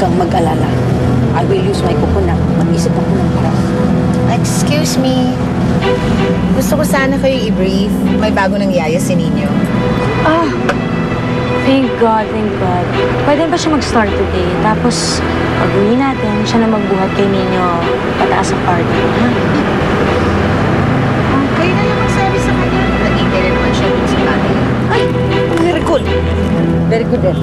kang mag-alala. I will use my coconut. Mag-isip ako ng paraan. Excuse me. Gusto ko sana kayo i-brief. May bago nangyaya si Nino. Ah, thank God, thank God. Pwede ba siya mag-start today? Tapos, pag-uwi natin, siya na magbuhat kay Nino pataas ang party, ha? Kayo na lang magsabi sa kanya. Nag-intay na naman siya dun sa bahay. Ay, very cool. Very good, eh.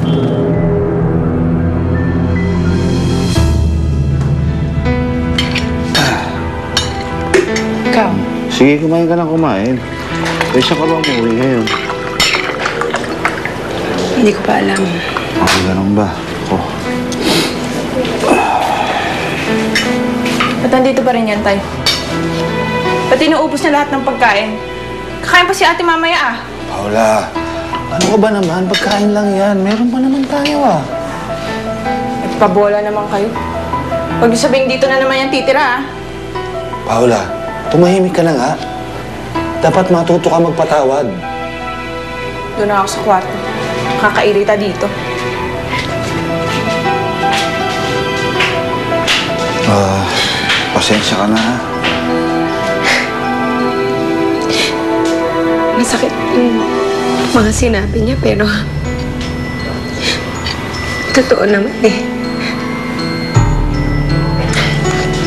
Ikaw? Sige, kumain ka lang kumain. Eh, siya ka ba umuwi ngayon? Hindi ko pa alam. Okay, ganun ba? Ako. Ba't nandito pa rin yan, Tay? Ba't inuubos na lahat ng pagkain? Kakain pa si ate mamaya, ah. Paula, ano ka ba naman? Pagkain lang yan. Meron pa naman tayo, ah. Nagpabola naman kayo. Huwag niyo sabihin dito na naman yan titira, ah. Paula, tumahimik ka na nga. Dapat matuto ka magpatawad. Doon na ako sa kwarto. Kakairita dito. Pasensya ka na, ha? Masakit yung mga sinabi niya, pero totoo naman eh.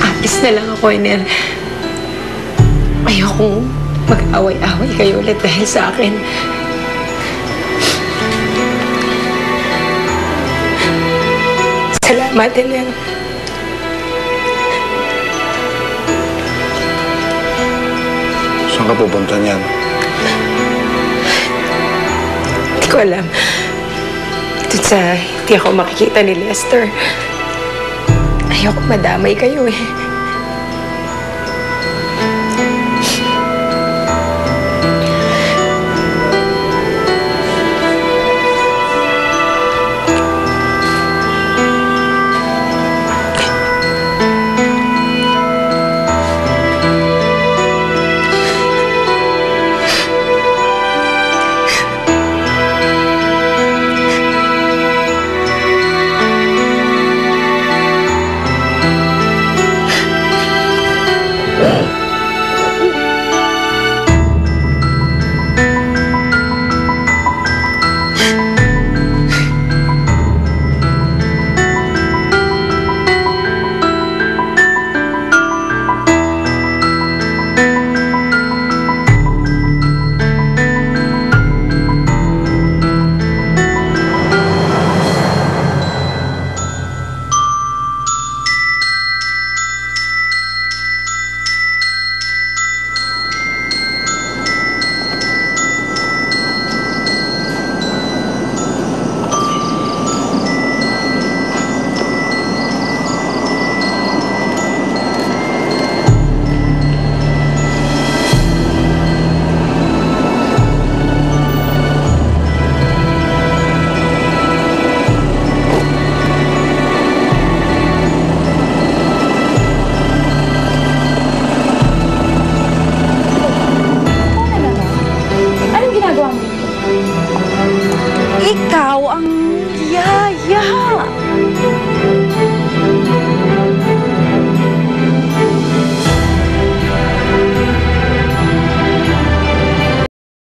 Atis na lang ako, Enel. Ayokong mag-away-away kayo ulit dahil sa akin. Salamat, Enel. Saan ka pupunta niyan? Hindi ko alam. Doon sa hindi ako makikita ni Lester. Ayoko madamay kayo eh.